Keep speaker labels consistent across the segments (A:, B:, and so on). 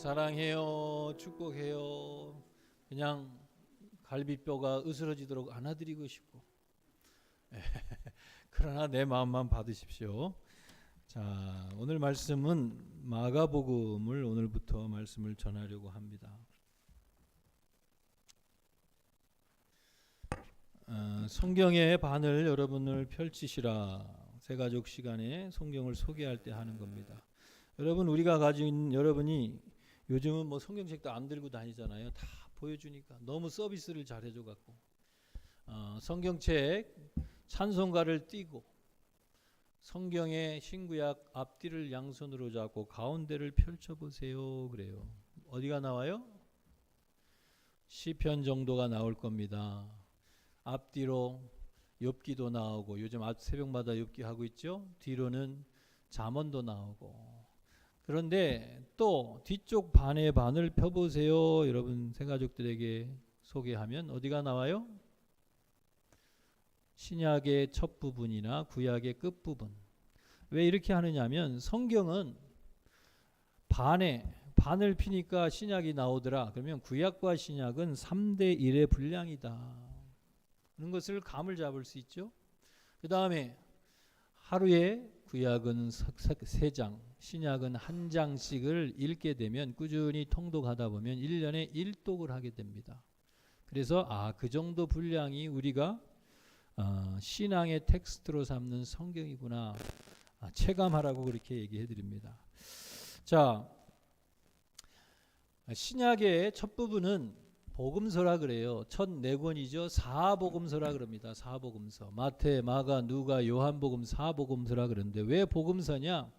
A: 사랑해요, 축복해요. 그냥 갈비뼈가 으스러지도록 안아드리고 싶고 그러나 내 마음만 받으십시오. 자, 오늘 말씀은 마가복음을 오늘부터 말씀을 전하려고 합니다. 성경의 반을 여러분을 펼치시라. 새가족 시간에 성경을 소개할 때 하는 겁니다. 여러분, 우리가 가진 여러분이 요즘은 뭐 성경책도 안 들고 다니잖아요. 다 보여주니까 너무 서비스를 잘해줘 갖고 성경책 찬송가를 띄고 성경의 신구약 앞뒤를 양손으로 잡고 가운데를 펼쳐보세요. 그래요. 어디가 나와요? 시편 정도가 나올 겁니다. 앞뒤로 욥기도 나오고, 요즘 새벽마다 욥기 하고 있죠. 뒤로는 잠언도 나오고. 그런데 또 뒤쪽 반의 반을 펴보세요. 여러분, 새가족들에게 소개하면 어디가 나와요? 신약의 첫 부분이나 구약의 끝부분. 왜 이렇게 하느냐면 성경은 반을 피니까 신약이 나오더라. 그러면 구약과 신약은 3대 1의 분량이다. 그런 것을 감을 잡을 수 있죠. 그 다음에 하루에 구약은 3장, 신약은 1장씩을 읽게 되면, 꾸준히 통독하다 보면 1년에 1독을 하게 됩니다. 그래서 그 정도 분량이 우리가 신앙의 텍스트로 삼는 성경이구나, 체감하라고 그렇게 얘기해 드립니다. 자, 신약의 첫 부분은 복음서라 그래요. 첫 4권이죠. 사복음서라 그럽니다. 사복음서. 마태, 마가, 누가, 요한복음 사복음서라 그러는데 왜 복음서냐?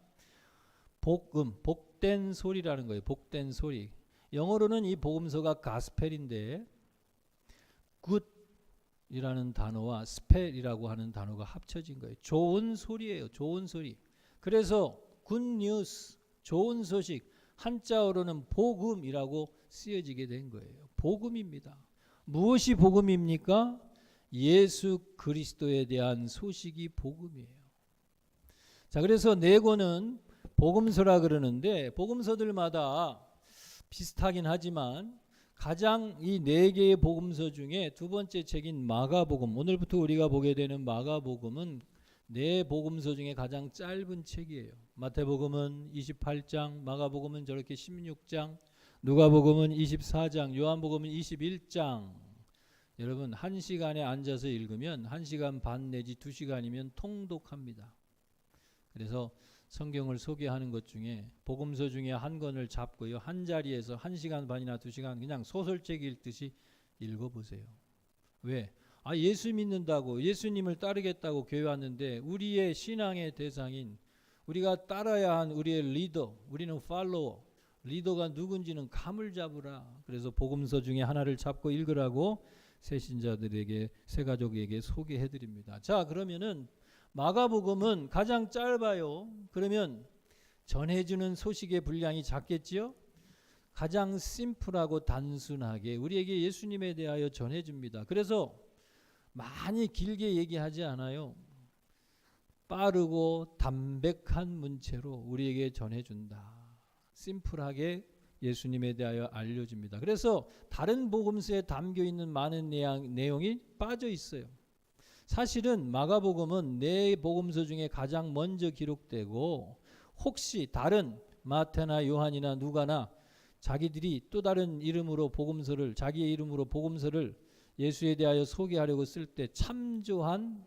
A: 복된 소리라는 거예요. 복된 소리. 영어로는 이 복음서가 가스펠인데 굿이라는 단어와 스펠이라고 하는 단어가 합쳐진 거예요. 좋은 소리예요. 좋은 소리. 그래서 굿뉴스, 좋은 소식, 한자어로는 복음이라고 쓰여지게 된 거예요. 복음입니다. 무엇이 복음입니까? 예수 그리스도에 대한 소식이 복음이에요. 자, 그래서 4권은 복음서라 그러는데 복음서들마다 비슷하긴 하지만 가장 이 4개의 복음서 중에 두 번째 책인 마가복음, 오늘부터 우리가 보게 되는 마가복음은 4복음서 중에 가장 짧은 책이에요. 마태복음은 28장, 마가복음은 저렇게 16장, 누가복음은 24장, 요한복음은 21장. 여러분, 1시간에 앉아서 읽으면 1시간 반 내지 2시간이면 통독합니다. 그래서 성경을 소개하는 것 중에 복음서 중에 한 권을 잡고요, 한 자리에서 1시간 반이나 2시간 그냥 소설책 읽듯이 읽어보세요. 왜? 예수 믿는다고, 예수님을 따르겠다고 교회 왔는데 우리의 신앙의 대상인, 우리가 따라야 한 우리의 리더, 우리는 팔로워, 리더가 누군지는 감을 잡으라. 그래서 복음서 중에 하나를 잡고 읽으라고 새신자들에게, 새가족에게 소개해드립니다. 자, 그러면은 마가복음은 가장 짧아요. 그러면 전해주는 소식의 분량이 작겠지요? 가장 심플하고 단순하게 우리에게 예수님에 대하여 전해줍니다. 그래서 많이 길게 얘기하지 않아요. 빠르고 담백한 문체로 우리에게 전해준다. 심플하게 예수님에 대하여 알려줍니다. 그래서 다른 복음서에 담겨있는 많은 내용이 빠져 있어요. 사실은 마가복음은 4복음서 중에 가장 먼저 기록되고, 혹시 다른 마태나 요한이나 누가나 자기들이 또 다른 이름으로 복음서를, 자기의 이름으로 복음서를 예수에 대하여 소개하려고 쓸 때 참조한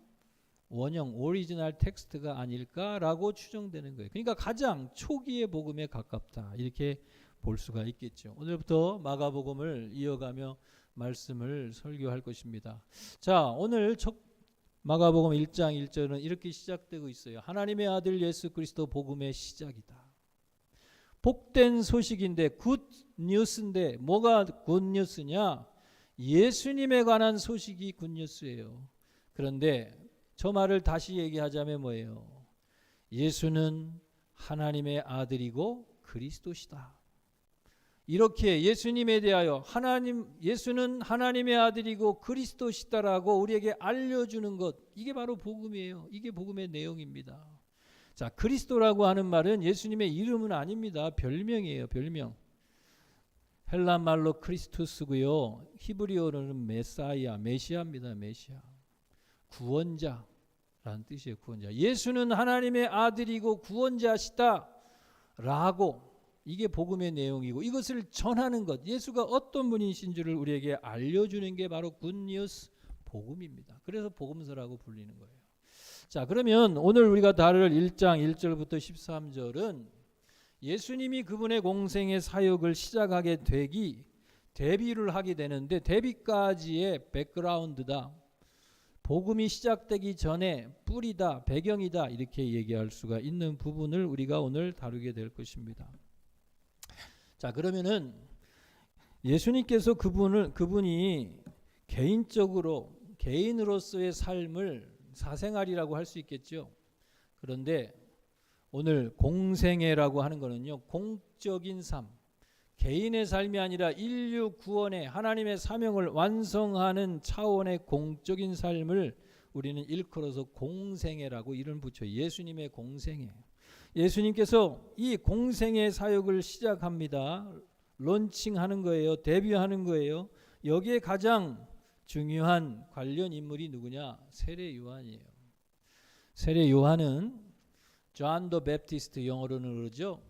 A: 원형, 오리지널 텍스트가 아닐까라고 추정되는 거예요. 그러니까 가장 초기의 복음에 가깝다, 이렇게 볼 수가 있겠죠. 오늘부터 마가복음을 이어가며 말씀을 설교할 것입니다. 자, 오늘 마가복음 1장 1절은 이렇게 시작되고 있어요. 하나님의 아들 예수 그리스도 복음의 시작이다. 복된 소식인데, 굿 뉴스인데, 뭐가 굿 뉴스냐? 예수님에 관한 소식이 굿 뉴스예요. 그런데 저 말을 다시 얘기하자면 뭐예요? 예수는 하나님의 아들이고 그리스도시다. 이렇게 예수님에 대하여 예수는 하나님의 아들이고 그리스도시다라고 우리에게 알려주는 것, 이게 바로 복음이에요. 이게 복음의 내용입니다. 자, 그리스도라고 하는 말은 예수님의 이름은 아닙니다. 별명이에요. 별명. 헬란 말로 크리스투스고요. 히브리어로는 메사이아, 메시아입니다. 메시아. 구원자라는 뜻이에요. 구원자. 예수는 하나님의 아들이고 구원자시다 라고, 이게 복음의 내용이고 이것을 전하는 것, 예수가 어떤 분이신 줄을 우리에게 알려주는 게 바로 굿뉴스 복음입니다. 그래서 복음서라고 불리는 거예요. 자, 그러면 오늘 우리가 다룰 1장 1절부터 13절은 예수님이 그분의 공생의 사역을 시작하게 되기 대비를 하게 되는데, 대비까지의 백그라운드다, 복음이 시작되기 전에 뿌리다, 배경이다, 이렇게 얘기할 수가 있는 부분을 우리가 오늘 다루게 될 것입니다. 자, 그러면은 예수님께서 그분이 개인으로서의 삶을 사생활이라고 할 수 있겠죠. 그런데 오늘 공생애라고 하는 거는요, 공적인 삶, 개인의 삶이 아니라 인류 구원의 하나님의 사명을 완성하는 차원의 공적인 삶을 우리는 일컬어서 공생애라고 이름 붙여요. 예수님의 공생애. 예수님께서 이 공생애 사역을 시작합니다. 론칭하는 거예요. 데뷔하는 거예요. 여기에 가장 중요한 관련 인물이 누구냐? 세례 요한이에요. 세례 요한은 존 더 베프티스트, 영어로는 그러죠.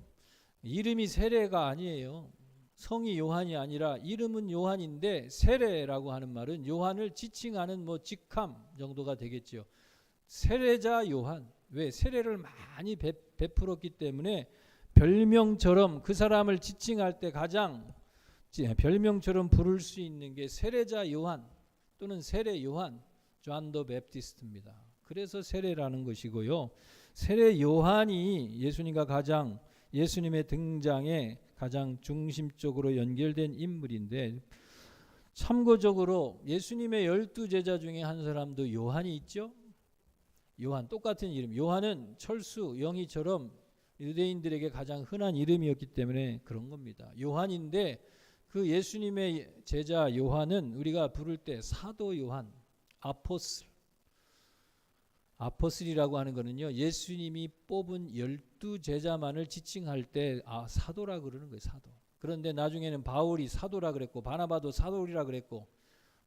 A: 이름이 세례가 아니에요. 성이 요한이 아니라 이름은 요한인데, 세례라고 하는 말은 요한을 지칭하는 직함 정도가 되겠죠. 세례자 요한. 왜? 세례를 많이 베풀었기 때문에 별명처럼 그 사람을 지칭할 때 가장 별명처럼 부를 수 있는 게 세례자 요한 또는 세례 요한, 존 더 베프티스트입니다. 그래서 세례라는 것이고요. 세례 요한이 예수님의 등장에 가장 중심적으로 연결된 인물인데, 참고적으로 예수님의 12제자 중에 한 사람도 요한이 있죠. 요한, 똑같은 이름. 요한은 철수, 영희처럼 유대인들에게 가장 흔한 이름이었기 때문에 그런 겁니다. 요한인데 그 예수님의 제자 요한은 우리가 부를 때 사도 요한, 아포슬이라고 하는 거는요, 예수님이 뽑은 12제자만을 지칭할 때 사도라 그러는 거예요. 사도. 그런데 나중에는 바울이 사도라 그랬고, 바나바도 사도리라 그랬고,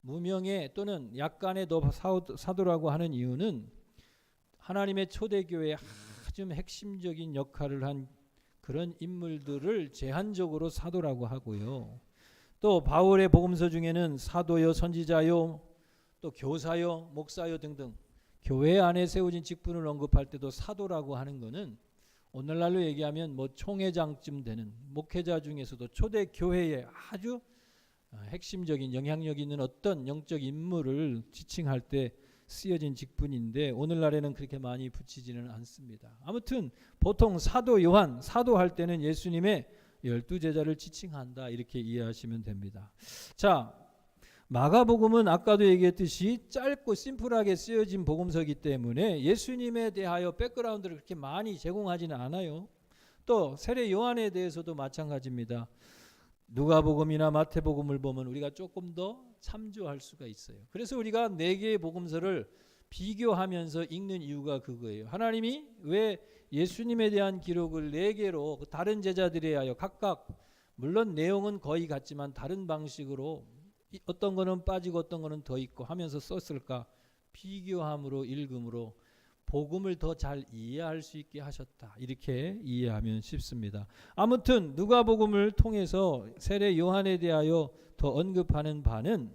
A: 무명의 또는 약간의 더 사도라고 하는 이유는 하나님의 초대교회에 아주 핵심적인 역할을 한 그런 인물들을 제한적으로 사도라고 하고요. 또 바울의 복음서 중에는 사도요, 선지자요, 또 교사요, 목사요 등등 교회 안에 세워진 직분을 언급할 때도 사도라고 하는 것은 오늘날로 얘기하면 총회장쯤 되는 목회자 중에서도 초대 교회에 아주 핵심적인 영향력 있는 어떤 영적 인물을 지칭할 때 쓰여진 직분인데, 오늘날에는 그렇게 많이 붙이지는 않습니다. 아무튼 보통 사도 요한, 사도할 때는 예수님의 12제자를 지칭한다, 이렇게 이해하시면 됩니다. 자, 마가복음은 아까도 얘기했듯이 짧고 심플하게 쓰여진 복음서이기 때문에 예수님에 대하여 백그라운드를 그렇게 많이 제공하지는 않아요. 또 세례 요한에 대해서도 마찬가지입니다. 누가복음이나 마태복음을 보면 우리가 조금 더 참조할 수가 있어요. 그래서 우리가 4개의 복음서를 비교하면서 읽는 이유가 그거예요. 하나님이 왜 예수님에 대한 기록을 4개로 다른 제자들에 하여 각각, 물론 내용은 거의 같지만 다른 방식으로 어떤 거는 빠지고 어떤 거는 더 있고 하면서 썼을까? 비교함으로, 읽음으로 복음을 더 잘 이해할 수 있게 하셨다, 이렇게 이해하면 쉽습니다. 아무튼 누가복음을 통해서 세례 요한에 대하여 더 언급하는 바는,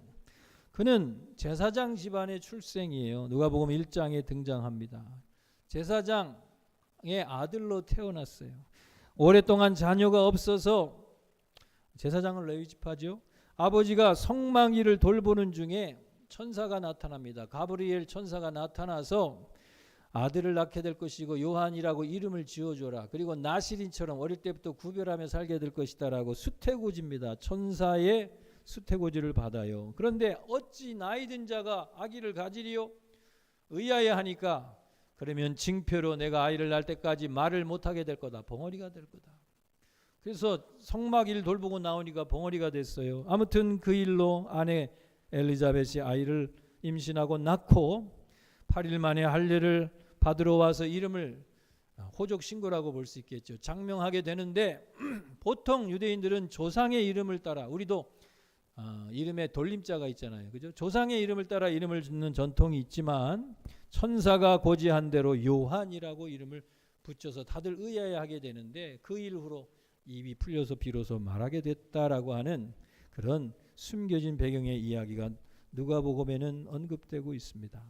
A: 그는 제사장 집안의 출생이에요. 누가복음 1장에 등장합니다. 제사장의 아들로 태어났어요. 오랫동안 자녀가 없어서 제사장을 레위지파죠. 아버지가 성망이를 돌보는 중에 천사가 나타납니다. 가브리엘 천사가 나타나서 아들을 낳게 될 것이고 요한이라고 이름을 지어줘라. 그리고 나시린처럼 어릴 때부터 구별하며 살게 될 것이다라고 수태고지입니다. 천사의 수태고지를 받아요. 그런데 어찌 나이든 자가 아기를 가지리요? 의아해하니까, 그러면 징표로 내가 아이를 낳을 때까지 말을 못하게 될 거다. 벙어리가 될 거다. 그래서 성막일 돌보고 나오니까 벙어리가 됐어요. 아무튼 그 일로 아내 엘리자벳이 아이를 임신하고 낳고 8일 만에 할례를 받으러 와서 이름을 호적 신고라고 볼 수 있겠죠. 장명하게 되는데 보통 유대인들은 조상의 이름을 따라, 우리도 이름에 돌림자가 있잖아요. 그죠? 조상의 이름을 따라 이름을 짓는 전통이 있지만 천사가 고지한 대로 요한이라고 이름을 붙여서 다들 의아해하게 되는데 그 이후로 입이 풀려서 비로소 말하게 됐다라고 하는 그런 숨겨진 배경의 이야기가 누가복음에는 언급되고 있습니다.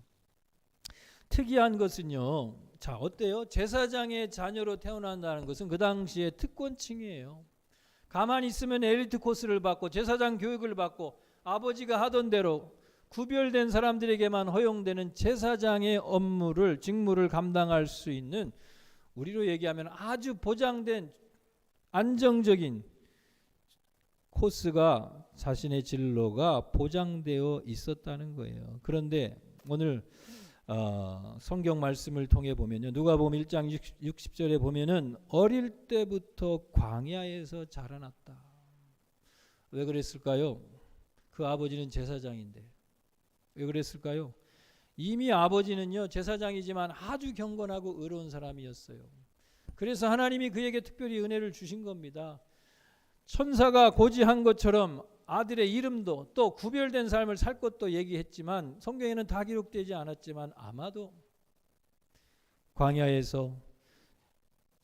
A: 특이한 것은요. 자, 어때요? 제사장의 자녀로 태어난다는 것은 그 당시에 특권층이에요. 가만히 있으면 엘리트 코스를 받고 제사장 교육을 받고 아버지가 하던 대로 구별된 사람들에게만 허용되는 제사장의 업무를, 직무를 감당할 수 있는, 우리로 얘기하면 아주 보장된 안정적인 코스가, 자신의 진로가 보장되어 있었다는 거예요. 그런데 오늘 성경 말씀을 통해 보면요, 누가복음 1장 60절에 보면은 어릴 때부터 광야에서 자라났다. 왜 그랬을까요? 그 아버지는 제사장인데. 왜 그랬을까요? 이미 아버지는요, 제사장이지만 아주 경건하고 의로운 사람이었어요. 그래서 하나님이 그에게 특별히 은혜를 주신 겁니다. 천사가 고지한 것처럼 아들의 이름도 또 구별된 삶을 살 것도 얘기했지만 성경에는 다 기록되지 않았지만 아마도 광야에서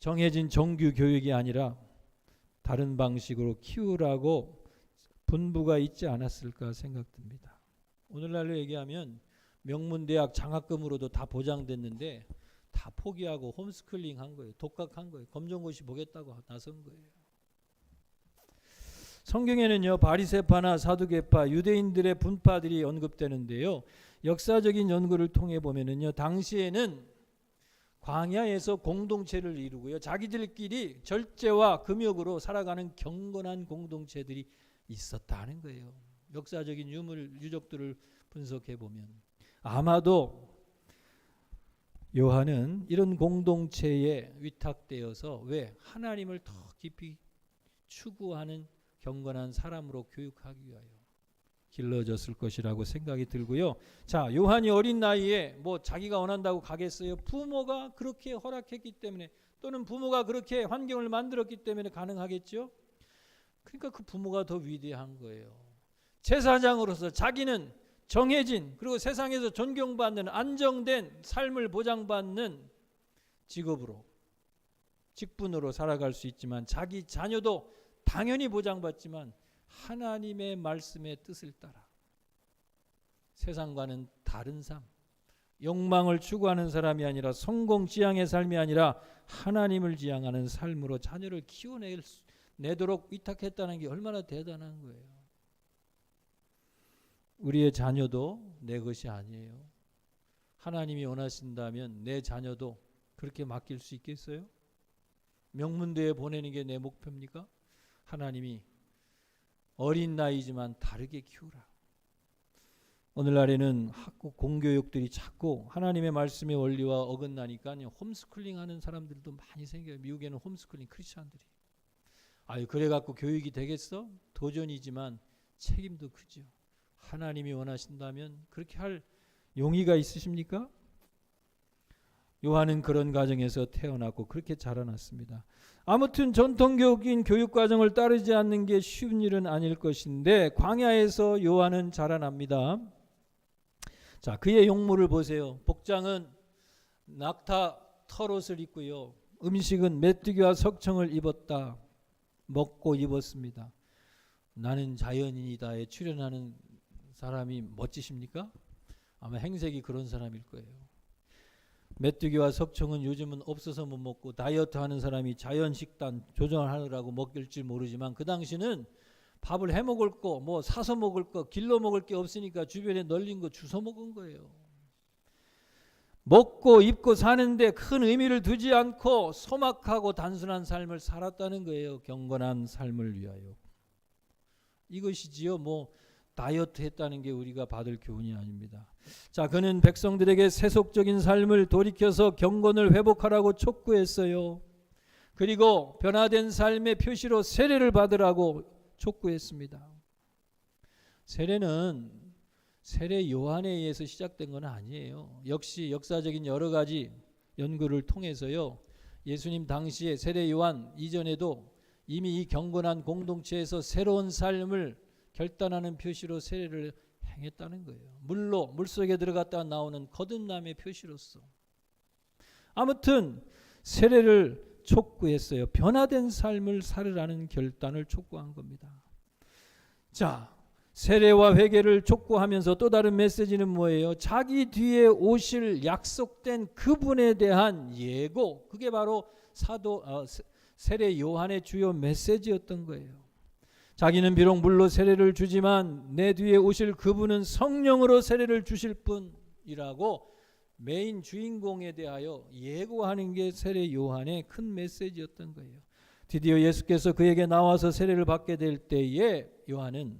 A: 정해진 정규 교육이 아니라 다른 방식으로 키우라고 분부가 있지 않았을까 생각됩니다. 오늘날로 얘기하면 명문대학 장학금으로도 다 보장됐는데 다 포기하고 홈스쿨링 한 거예요. 독학한 거예요. 검정고시 보겠다고 나선 거예요. 성경에는요, 바리새파나 사두개파, 유대인들의 분파들이 언급되는데요, 역사적인 연구를 통해 보면은요, 당시에는 광야에서 공동체를 이루고요, 자기들끼리 절제와 금욕으로 살아가는 경건한 공동체들이 있었다는 거예요. 역사적인 유적들을 분석해 보면 아마도 요한은 이런 공동체에 위탁되어서 왜 하나님을 더 깊이 추구하는 경건한 사람으로 교육하기 위하여 길러졌을 것이라고 생각이 들고요. 자, 요한이 어린 나이에 뭐 자기가 원한다고 가겠어요? 부모가 그렇게 허락했기 때문에, 또는 부모가 그렇게 환경을 만들었기 때문에 가능하겠죠. 그러니까 그 부모가 더 위대한 거예요. 제사장으로서 자기는 정해진, 그리고 세상에서 존경받는 안정된 삶을 보장받는 직업으로, 직분으로 살아갈 수 있지만 자기 자녀도 당연히 보장받지만 하나님의 말씀의 뜻을 따라 세상과는 다른 삶, 욕망을 추구하는 사람이 아니라, 성공 지향의 삶이 아니라 하나님을 지향하는 삶으로 자녀를 키워내도록 위탁했다는 게 얼마나 대단한 거예요. 우리의 자녀도 내 것이 아니에요. 하나님이 원하신다면 내 자녀도 그렇게 맡길 수 있겠어요? 명문대에 보내는 게 내 목표입니까? 하나님이 어린 나이지만 다르게 키우라. 오늘날에는 학교 공교육들이 자꾸 하나님의 말씀의 원리와 어긋나니까 홈스쿨링 하는 사람들도 많이 생겨요. 미국에는 홈스쿨링 크리스찬들이. 아유, 그래갖고 교육이 되겠어? 도전이지만 책임도 크죠. 하나님이 원하신다면 그렇게 할 용의가 있으십니까? 요한은 그런 가정에서 태어났고 그렇게 자라났습니다. 아무튼 전통적인 교육과정을 따르지 않는 게 쉬운 일은 아닐 것인데 광야에서 요한은 자라납니다. 자, 그의 용모를 보세요. 복장은 낙타 털옷을 입고요, 음식은 메뚜기와 석청을 입었다. 먹고 입었습니다. 나는 자연인이다에 출연하는 사람이 멋지십니까? 아마 행색이 그런 사람일 거예요. 메뚜기와 석청은 요즘은 없어서 못 먹고 다이어트 하는 사람이 자연식단 조정하느라고 먹을지 모르지만 그 당시는 밥을 해 먹을 거, 뭐 사서 먹을 거, 길러 먹을 게 없으니까 주변에 널린 거 주워 먹은 거예요. 먹고 입고 사는데 큰 의미를 두지 않고 소막하고 단순한 삶을 살았다는 거예요. 경건한 삶을 위하여. 이것이지요. 뭐 다이어트 했다는 게 우리가 받을 교훈이 아닙니다. 자, 그는 백성들에게 세속적인 삶을 돌이켜서 경건을 회복하라고 촉구했어요. 그리고 변화된 삶의 표시로 세례를 받으라고 촉구했습니다. 세례는 세례 요한에 의해서 시작된 건 아니에요. 역시 역사적인 여러 가지 연구를 통해서요, 예수님 당시에 세례 요한 이전에도 이미 이 경건한 공동체에서 새로운 삶을 결단하는 표시로 세례를 행했다는 거예요. 물속에 들어갔다 나오는 거듭남의 표시로서. 아무튼 세례를 촉구했어요. 변화된 삶을 살으라는 결단을 촉구한 겁니다. 자, 세례와 회개를 촉구하면서 또 다른 메시지는 뭐예요? 자기 뒤에 오실 약속된 그분에 대한 예고. 그게 바로 세례 요한의 주요 메시지였던 거예요. 자기는 비록 물로 세례를 주지만 내 뒤에 오실 그분은 성령으로 세례를 주실 분이라고 메인 주인공에 대하여 예고하는 게 세례 요한의 큰 메시지였던 거예요. 드디어 예수께서 그에게 나와서 세례를 받게 될 때에 요한은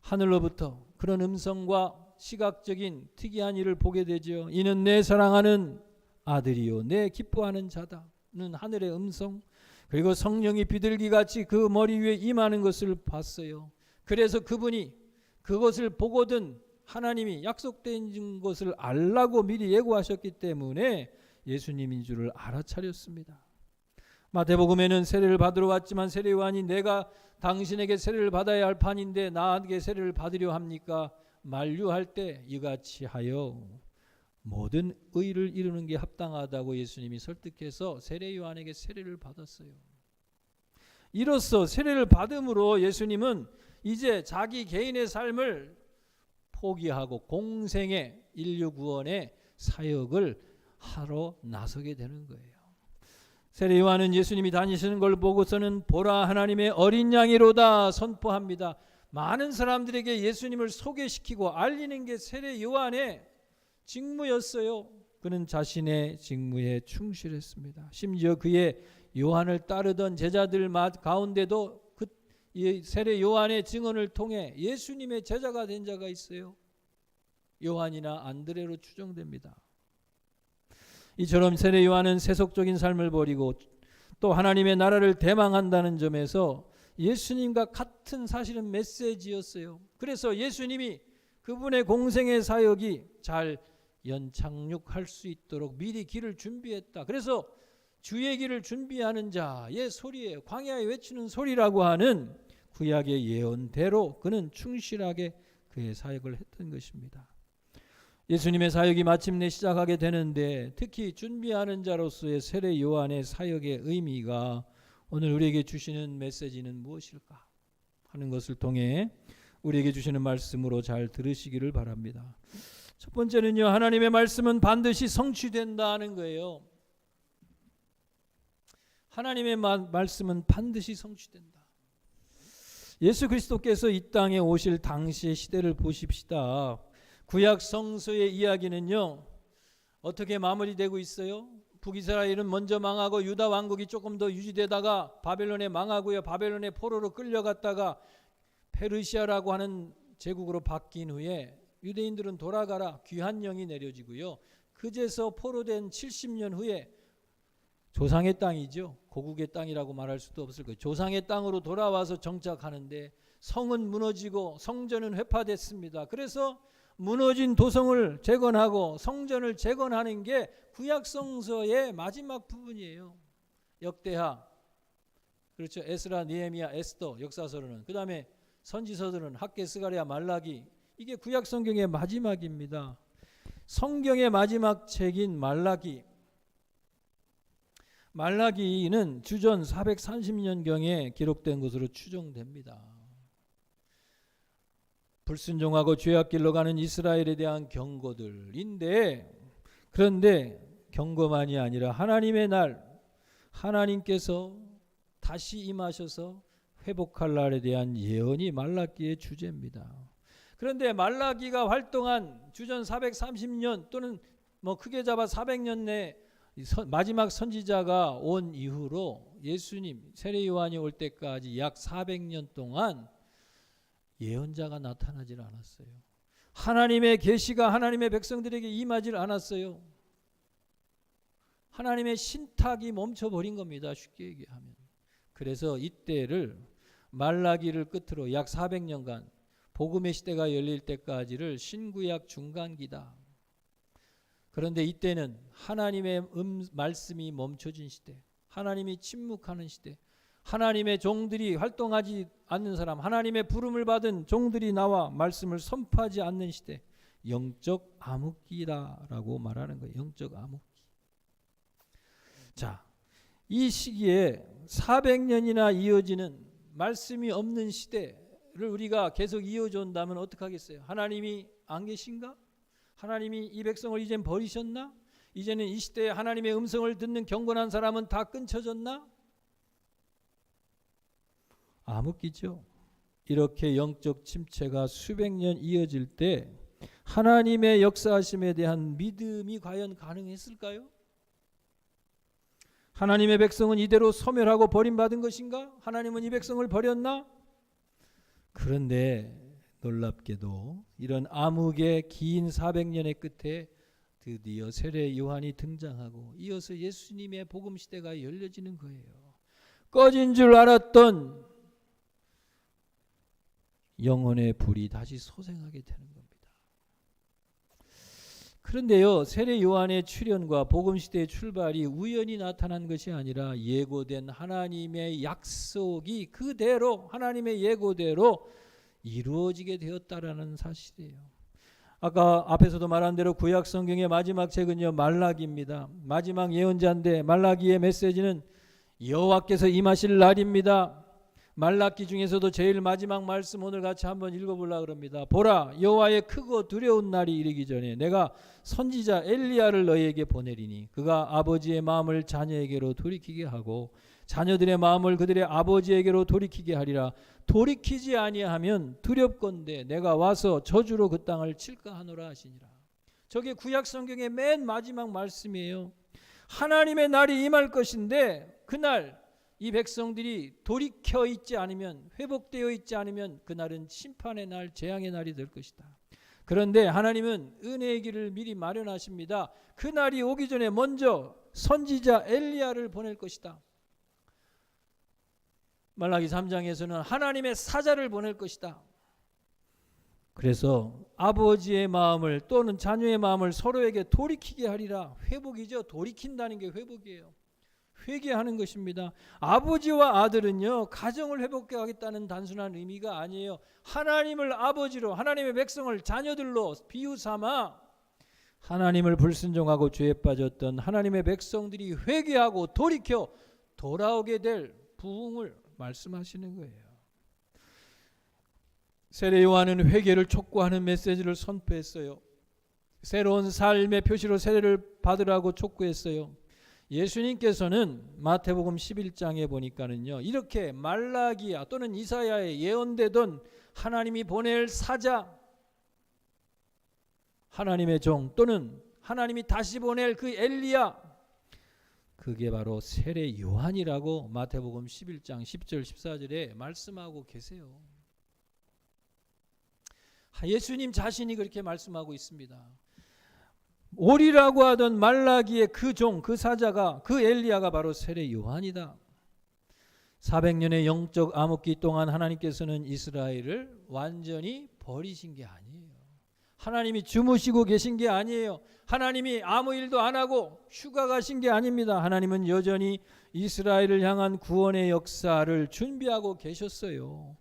A: 하늘로부터 그런 음성과 시각적인 특이한 일을 보게 되죠. 이는 내 사랑하는 아들이요 내 기뻐하는 자다는 하늘의 음성, 그리고 성령이 비둘기같이 그 머리 위에 임하는 것을 봤어요. 그래서 그분이 그것을 보거든 하나님이 약속된 것을 알라고 미리 예고하셨기 때문에 예수님인 줄을 알아차렸습니다. 마태복음에는 세례를 받으러 왔지만 세례 요한이 내가 당신에게 세례를 받아야 할 판인데 나에게 세례를 받으려 합니까? 만류할 때 이같이 하여 모든 의를 이루는 게 합당하다고 예수님이 설득해서 세례 요한에게 세례를 받았어요. 이로써 세례를 받음으로 예수님은 이제 자기 개인의 삶을 포기하고 공생의 인류 구원의 사역을 하러 나서게 되는 거예요. 세례 요한은 예수님이 다니시는 걸 보고서는 보라 하나님의 어린 양이로다 선포합니다. 많은 사람들에게 예수님을 소개시키고 알리는 게 세례 요한의 직무였어요. 그는 자신의 직무에 충실했습니다. 심지어 그의 요한을 따르던 제자들 가운데도 그 세례 요한의 증언을 통해 예수님의 제자가 된 자가 있어요. 요한이나 안드레로 추정됩니다. 이처럼 세례 요한은 세속적인 삶을 버리고 또 하나님의 나라를 대망한다는 점에서 예수님과 같은 사실은 메시지였어요. 그래서 예수님이 그분의 공생의 사역이 잘 연착륙할 수 있도록 미리 길을 준비했다. 그래서 주의 길을 준비하는 자의 소리예요. 광야에 외치는 소리라고 하는 구약의 예언대로 그는 충실하게 그의 사역을 했던 것입니다. 예수님의 사역이 마침내 시작하게 되는데 특히 준비하는 자로서의 세례 요한의 사역의 의미가 오늘 우리에게 주시는 메시지는 무엇일까 하는 것을 통해 우리에게 주시는 말씀으로 잘 들으시기를 바랍니다. 첫 번째는요, 하나님의 말씀은 반드시 성취된다는 거예요. 하나님의 말씀은 반드시 성취된다. 예수 그리스도께서 이 땅에 오실 당시의 시대를 보십시다. 구약 성서의 이야기는요, 어떻게 마무리되고 있어요? 북이스라엘은 먼저 망하고 유다 왕국이 조금 더 유지되다가 바벨론에 망하고요, 바벨론의 포로로 끌려갔다가 페르시아라고 하는 제국으로 바뀐 후에 유대인들은 돌아가라 귀한 영이 내려지고요, 그제서 포로된 70년 후에 조상의 땅이죠. 고국의 땅이라고 말할 수도 없을 거예요. 조상의 땅으로 돌아와서 정착하는데 성은 무너지고 성전은 회파됐습니다. 그래서 무너진 도성을 재건하고 성전을 재건하는 게 구약성서의 마지막 부분이에요. 역대하, 그렇죠. 에스라, 느헤미야, 에스더 역사서로는, 그 다음에 선지서들은 학개, 스가랴, 말라기, 이게 구약성경의 마지막입니다. 성경의 마지막 책인 말라기는 주전 430년경에 기록된 것으로 추정됩니다. 불순종하고 죄악길로 가는 이스라엘에 대한 경고들인데, 그런데 경고만이 아니라 하나님의 날, 하나님께서 다시 임하셔서 회복할 날에 대한 예언이 말라기의 주제입니다. 그런데 말라기가 활동한 주전 430년 또는 크게 잡아 400년 내 마지막 선지자가 온 이후로 예수님, 세례 요한이 올 때까지 약 400년 동안 예언자가 나타나질 않았어요. 하나님의 계시가 하나님의 백성들에게 임하질 않았어요. 하나님의 신탁이 멈춰버린 겁니다. 쉽게 얘기하면. 그래서 이때를 말라기를 끝으로 약 400년간 복음의 시대가 열릴 때까지를 신구약 중간기다. 그런데 이때는 하나님의 말씀이 멈춰진 시대, 하나님이 침묵하는 시대, 하나님의 종들이 활동하지 않는 사람, 하나님의 부름을 받은 종들이 나와 말씀을 선포하지 않는 시대, 영적 암흑기다라고 말하는 거예요. 영적 암흑기. 자, 이 시기에 400년이나 이어지는 말씀이 없는 시대를 우리가 계속 이어져 온다면 어떡하겠어요? 하나님이 안 계신가? 하나님이 이 백성을 이젠 버리셨나? 이제는 이 시대에 하나님의 음성을 듣는 경건한 사람은 다 끊쳐졌나? 암흑기죠. 이렇게 영적 침체가 수백 년 이어질 때 하나님의 역사하심에 대한 믿음이 과연 가능했을까요? 하나님의 백성은 이대로 소멸하고 버림받은 것인가? 하나님은 이 백성을 버렸나? 그런데 놀랍게도 이런 암흑의 긴 400년의 끝에 드디어 세례 요한이 등장하고 이어서 예수님의 복음 시대가 열려지는 거예요. 꺼진 줄 알았던 영혼의 불이 다시 소생하게 되는 겁니다. 그런데요, 세례 요한의 출현과 복음 시대의 출발이 우연히 나타난 것이 아니라 예고된 하나님의 약속이 그대로 하나님의 예고대로 이루어지게 되었다라는 사실이에요. 아까 앞에서도 말한 대로 구약 성경의 마지막 책은요 말라기입니다. 마지막 예언자인데 말라기의 메시지는 여호와께서 임하실 날입니다. 말라기 중에서도 제일 마지막 말씀 오늘 같이 한번 읽어보려고 합니다. 보라, 여호와의 크고 두려운 날이 이르기 전에 내가 선지자 엘리야를 너희에게 보내리니 그가 아버지의 마음을 자녀에게로 돌이키게 하고 자녀들의 마음을 그들의 아버지에게로 돌이키게 하리라. 돌이키지 아니하면 두렵건대 내가 와서 저주로 그 땅을 칠까 하노라 하시니라. 저게 구약 성경의 맨 마지막 말씀이에요. 하나님의 날이 임할 것인데 그날 이 백성들이 돌이켜 있지 않으면, 회복되어 있지 않으면 그날은 심판의 날, 재앙의 날이 될 것이다. 그런데 하나님은 은혜의 길을 미리 마련하십니다. 그날이 오기 전에 먼저 선지자 엘리야를 보낼 것이다. 말라기 3장에서는 하나님의 사자를 보낼 것이다. 그래서 아버지의 마음을 또는 자녀의 마음을 서로에게 돌이키게 하리라. 회복이죠. 돌이킨다는 게 회복이에요. 회개하는 것입니다. 아버지와 아들은요 가정을 회복하겠다는 단순한 의미가 아니에요. 하나님을 아버지로, 하나님의 백성을 자녀들로 비유 삼아 하나님을 불순종하고 죄에 빠졌던 하나님의 백성들이 회개하고 돌이켜 돌아오게 될 부흥을 말씀하시는 거예요. 세례 요한은 회개를 촉구하는 메시지를 선포했어요. 새로운 삶의 표시로 세례를 받으라고 촉구했어요. 예수님께서는 마태복음 11장에 보니까는요 이렇게 말라기야 또는 이사야에 예언되던 하나님이 보낼 사자, 하나님의 종 또는 하나님이 다시 보낼 그 엘리야, 그게 바로 세례 요한이라고 마태복음 11장 10절 14절에 말씀하고 계세요. 예수님 자신이 그렇게 말씀하고 있습니다. 오리라고 하던 말라기의 그 종, 그 사자가, 그 엘리야가 바로 세례 요한이다. 400년의 영적 암흑기 동안 하나님께서는 이스라엘을 완전히 버리신 게 아니에요. 하나님이 주무시고 계신 게 아니에요. 하나님이 아무 일도 안 하고 휴가 가신 게 아닙니다. 하나님은 여전히 이스라엘을 향한 구원의 역사를 준비하고 계셨어요.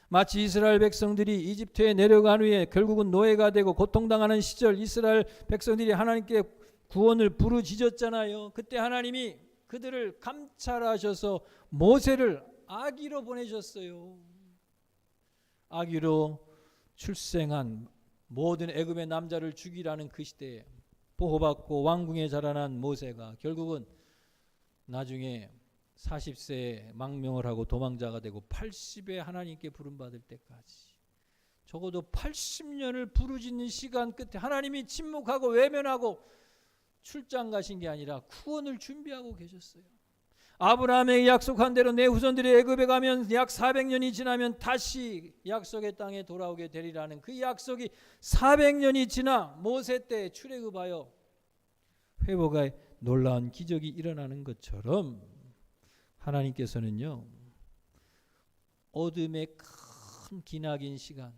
A: 마치 이스라엘 백성들이 이집트에 내려간 후에 결국은 노예가 되고 고통당하는 시절 이스라엘 백성들이 하나님께 구원을 부르짖었잖아요. 그때 하나님이 그들을 감찰하셔서 모세를 아기로 보내셨어요. 아기로 출생한 모든 애굽의 남자를 죽이라는 그 시대에 보호받고 왕궁에 자라난 모세가 결국은 나중에 40세에 망명을 하고 도망자가 되고 80에 하나님께 부름받을 때까지 적어도 80년을 부르짖는 시간 끝에 하나님이 침묵하고 외면하고 출장 가신 게 아니라 구원을 준비하고 계셨어요. 아브라함에게 약속한 대로 내 후손들이 애굽에 가면 약 400년이 지나면 다시 약속의 땅에 돌아오게 되리라는 그 약속이 400년이 지나 모세 때 출애굽하여 회복의 놀라운 기적이 일어나는 것처럼 하나님께서는요 어둠의 큰 기나긴 시간,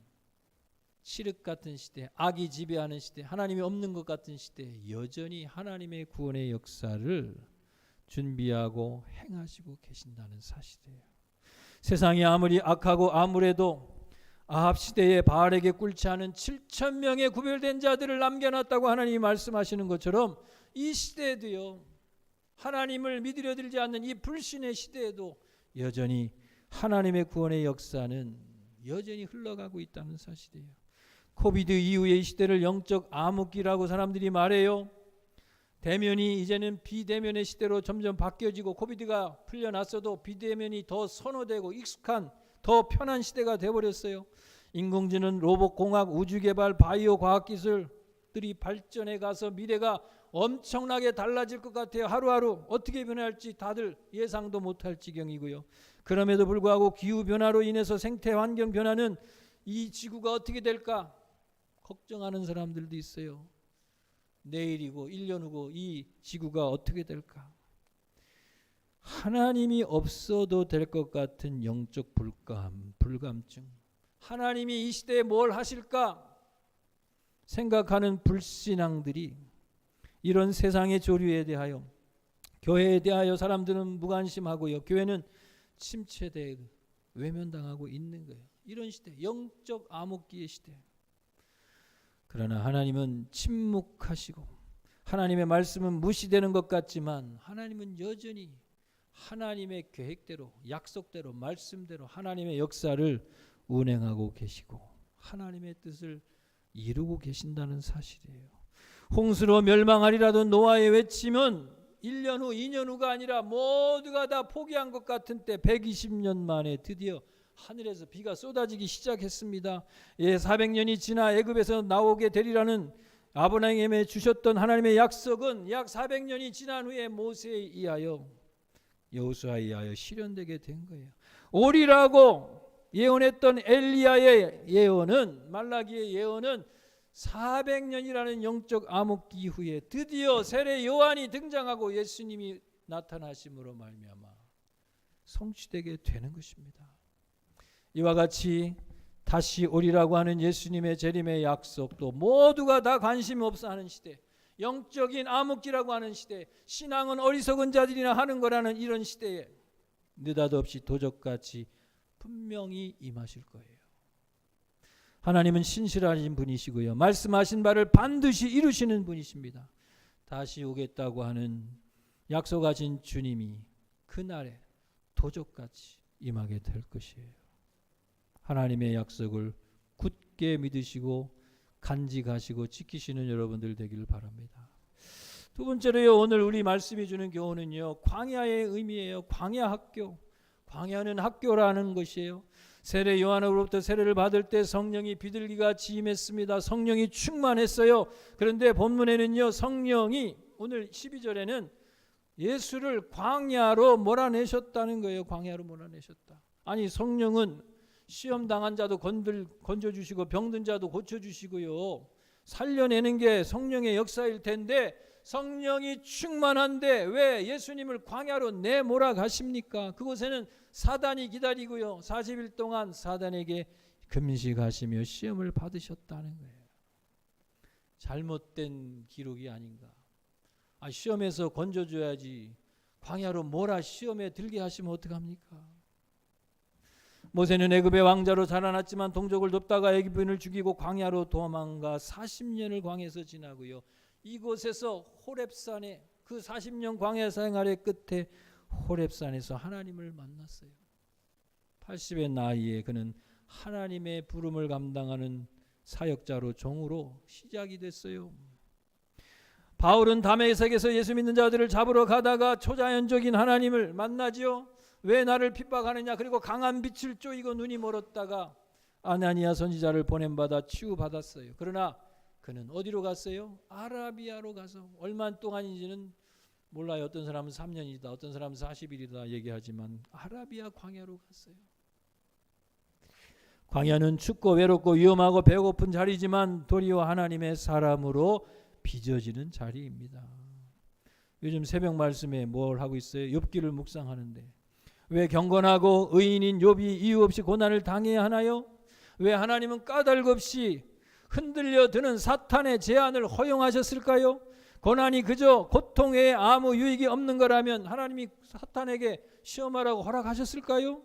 A: 칠흑 같은 시대, 악이 지배하는 시대, 하나님이 없는 것 같은 시대에 여전히 하나님의 구원의 역사를 준비하고 행하시고 계신다는 사실이에요. 세상이 아무리 악하고 암울해도 아합 시대에 바알에게 꿇지 않은 7천 명의 구별된 자들을 남겨놨다고 하나님이 말씀하시는 것처럼 이 시대에도요, 하나님을 믿으려 들지 않는 이 불신의 시대에도 여전히 하나님의 구원의 역사는 여전히 흘러가고 있다는 사실이에요. 코비드 이후의 이 시대를 영적 암흑기라고 사람들이 말해요. 대면이 이제는 비대면의 시대로 점점 바뀌어지고, 코비드가 풀려났어도 비대면이 더 선호되고 익숙한 더 편한 시대가 되어버렸어요. 인공지능, 로봇공학, 우주개발, 바이오 과학기술들이 발전해 가서 미래가 엄청나게 달라질 것 같아요. 하루하루 어떻게 변할지 다들 예상도 못할 지경이고요. 그럼에도 불구하고 기후변화로 인해서 생태환경 변화는 이 지구가 어떻게 될까 걱정하는 사람들도 있어요. 내일이고 1년 후고 이 지구가 어떻게 될까. 하나님이 없어도 될 것 같은 영적 불감증, 하나님이 이 시대에 뭘 하실까 생각하는 불신앙들이 이런 세상의 조류에 대하여, 교회에 대하여 사람들은 무관심하고요, 교회는 침체돼 외면당하고 있는 거예요. 이런 시대, 영적 암흑기의 시대. 그러나 하나님은 침묵하시고 하나님의 말씀은 무시되는 것 같지만 하나님은 여전히 하나님의 계획대로, 약속대로, 말씀대로 하나님의 역사를 운행하고 계시고 하나님의 뜻을 이루고 계신다는 사실이에요. 홍수로 멸망하리라도 노아의 외침은 1년 후 2년 후가 아니라 모두가 다 포기한 것 같은 때 120년 만에 드디어 하늘에서 비가 쏟아지기 시작했습니다. 400년이 지나 애굽에서 나오게 되리라는 아브라함에게 주셨던 하나님의 약속은 약 400년이 지난 후에 모세에 의하여, 여호수아에 의하여 실현되게 된 거예요. 오리라고 예언했던 엘리야의 예언은, 말라기의 예언은 400년이라는 영적 암흑기 이후에 드디어 세례 요한이 등장하고 예수님이 나타나심으로 말미암아 성취되게 되는 것입니다. 이와 같이 다시 오리라고 하는 예수님의 재림의 약속도 모두가 다 관심 없어 하는 시대, 영적인 암흑기라고 하는 시대, 신앙은 어리석은 자들이나 하는 거라는 이런 시대에 느닷없이 도적같이 분명히 임하실 거예요. 하나님은 신실하신 분이시고요, 말씀하신 바를 반드시 이루시는 분이십니다. 다시 오겠다고 하는 약속하신 주님이 그날에 도적같이 임하게 될 것이에요. 하나님의 약속을 굳게 믿으시고 간직하시고 지키시는 여러분들 되기를 바랍니다. 두 번째로요, 오늘 우리 말씀이 주는 교훈은요, 광야의 의미예요. 광야 학교. 광야는 학교라는 것이에요. 세례 요한으로부터 세례를 받을 때 성령이 비둘기같이 임했습니다. 성령이 충만했어요. 그런데 본문에는요, 성령이 오늘 12절에는 예수를 광야로 몰아내셨다는 거예요. 광야로 몰아내셨다. 아니, 성령은 시험 당한 자도 건져주시고 병든 자도 고쳐주시고요, 살려내는 게 성령의 역사일 텐데 성령이 충만한데 왜 예수님을 광야로 내몰아가십니까? 그곳에는 사단이 기다리고요, 40일 동안 사단에게 금식하시며 시험을 받으셨다는 거예요. 잘못된 기록이 아닌가. 시험에서 건져줘야지 광야로 몰아 시험에 들게 하시면 어떡합니까? 모세는 애굽의 왕자로 자라났지만 동족을 돕다가 애굽인을 죽이고 광야로 도망가 40년을 광야에서 지나고요, 이곳에서 호렙산에, 그 40년 광야 생활의 끝에 호렙산에서 하나님을 만났어요. 80의 나이에 그는 하나님의 부름을 감당하는 사역자로, 종으로 시작이 됐어요. 바울은 다메섹에서 예수 믿는 자들을 잡으러 가다가 초자연적인 하나님을 만나지요. 왜 나를 핍박하느냐. 그리고 강한 빛을 쬐이고 눈이 멀었다가 아나니아 선지자를 보냄받아 치유받았어요. 그러나 그는 어디로 갔어요? 아라비아로 가서 얼마 동안인지는 몰라요. 어떤 사람은 3년이다, 어떤 사람은 40일이다 얘기하지만 아라비아 광야로 갔어요. 광야는 춥고 외롭고 위험하고 배고픈 자리지만 도리어 하나님의 사람으로 빚어지는 자리입니다. 요즘 새벽 말씀에 뭘 하고 있어요? 욥기를 묵상하는데 왜 경건하고 의인인 욥이 이유 없이 고난을 당해야 하나요? 왜 하나님은 까닭 없이 흔들려 드는 사탄의 제안을 허용하셨을까요? 고난이 그저 고통 외에 아무 유익이 없는 거라면 하나님이 사탄에게 시험하라고 허락하셨을까요?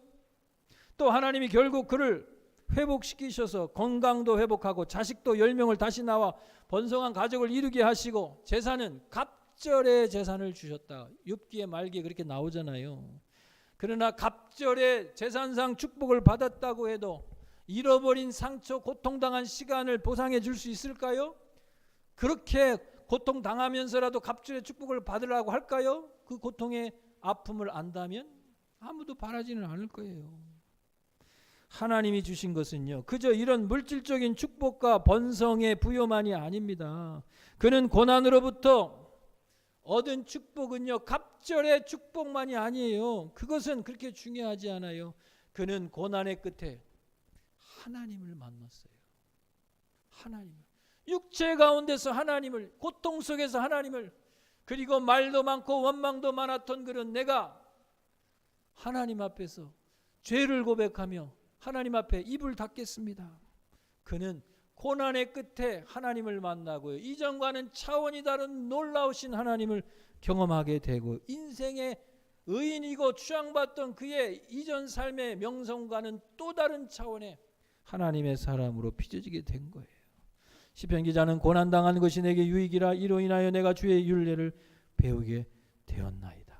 A: 또 하나님이 결국 그를 회복시키셔서 건강도 회복하고 자식도 10명을 다시 낳아 번성한 가족을 이루게 하시고 재산은 갑절의 재산을 주셨다. 욥기의 말기에 그렇게 나오잖아요. 그러나 갑절의 재산상 축복을 받았다고 해도 잃어버린 상처, 고통당한 시간을 보상해 줄 수 있을까요? 그렇게 고통당하면서라도 갑절의 축복을 받으라고 할까요? 그 고통의 아픔을 안다면 아무도 바라지는 않을 거예요. 하나님이 주신 것은요, 그저 이런 물질적인 축복과 번성의 부여만이 아닙니다. 그는 고난으로부터 얻은 축복은요, 갑절의 축복만이 아니에요. 그것은 그렇게 중요하지 않아요. 그는 고난의 끝에 하나님을 만났어요. 하나님을. 육체 가운데서 하나님을, 고통 속에서 하나님을, 그리고 말도 많고 원망도 많았던 그런 내가 하나님 앞에서 죄를 고백하며 하나님 앞에 입을 닫겠습니다. 그는 고난의 끝에 하나님을 만나고요, 이전과는 차원이 다른 놀라우신 하나님을 경험하게 되고 인생의 의인이고 추앙받던 그의 이전 삶의 명성과는 또 다른 차원의 하나님의 사람으로 빚어지게 된 거예요. 시편 기자는 고난당한 것이 내게 유익이라 이로 인하여 내가 주의 율례를 배우게 되었나이다.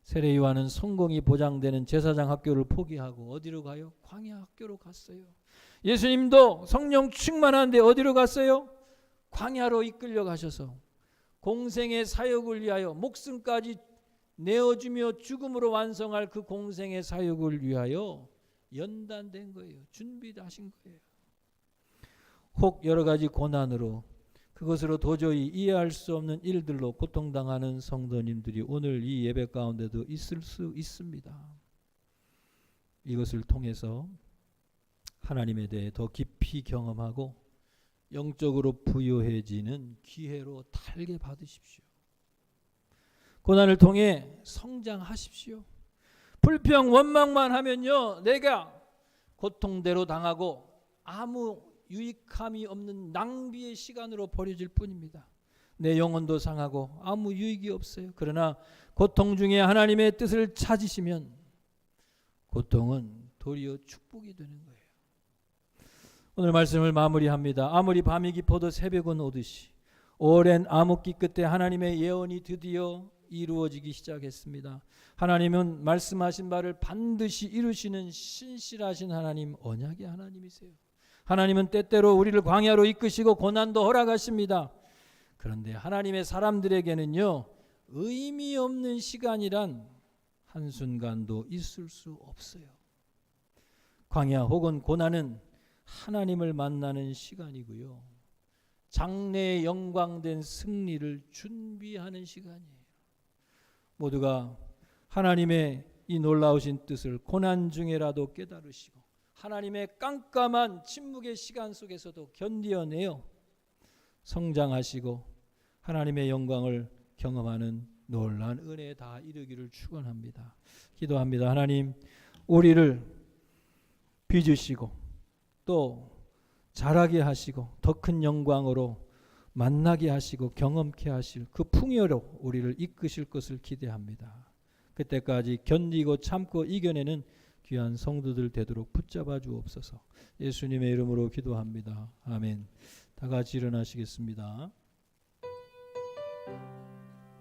A: 세례 요한은 성공이 보장되는 제사장 학교를 포기하고 어디로 가요? 광야 학교로 갔어요. 예수님도 성령 충만한데 어디로 갔어요? 광야로 이끌려 가셔서 공생의 사역을 위하여 목숨까지 내어주며 죽음으로 완성할 그 공생의 사역을 위하여 연단된 거예요. 준비하신 거예요. 혹 여러 가지 고난으로 그것으로 도저히 이해할 수 없는 일들로 고통당하는 성도님들이 오늘 이 예배 가운데도 있을 수 있습니다. 이것을 통해서 하나님에 대해 더 깊이 경험하고 영적으로 부유해지는 기회로 달게 받으십시오. 고난을 통해 성장하십시오. 불평 원망만 하면요, 내가 고통대로 당하고 아무 유익함이 없는 낭비의 시간으로 버려질 뿐입니다. 내 영혼도 상하고 아무 유익이 없어요. 그러나 고통 중에 하나님의 뜻을 찾으시면 고통은 도리어 축복이 되는 거예요. 오늘 말씀을 마무리합니다. 아무리 밤이 깊어도 새벽은 오듯이 오랜 암흑기 끝에 하나님의 예언이 드디어 이루어지기 시작했습니다. 하나님은 말씀하신 바를 반드시 이루시는 신실하신 하나님, 언약의 하나님이세요. 하나님은 때때로 우리를 광야로 이끄시고 고난도 허락하십니다. 그런데 하나님의 사람들에게는요, 의미 없는 시간이란 한순간도 있을 수 없어요. 광야 혹은 고난은 하나님을 만나는 시간이고요, 장래의 영광된 승리를 준비하는 시간이에요. 모두가 하나님의 이 놀라우신 뜻을 고난 중에라도 깨달으시고 하나님의 깜깜한 침묵의 시간 속에서도 견디어내어 성장하시고 하나님의 영광을 경험하는 놀라운 은혜에 다 이르기를 축원합니다. 기도합니다. 하나님, 우리를 빚으시고 또 자라게 하시고 더 큰 영광으로 만나게 하시고 경험케 하실 그 풍요로 우리를 이끄실 것을 기대합니다. 그때까지 견디고 참고 이겨내는 귀한 성도들 되도록 붙잡아 주옵소서. 예수님의 이름으로 기도합니다. 아멘. 다 같이 일어나시겠습니다.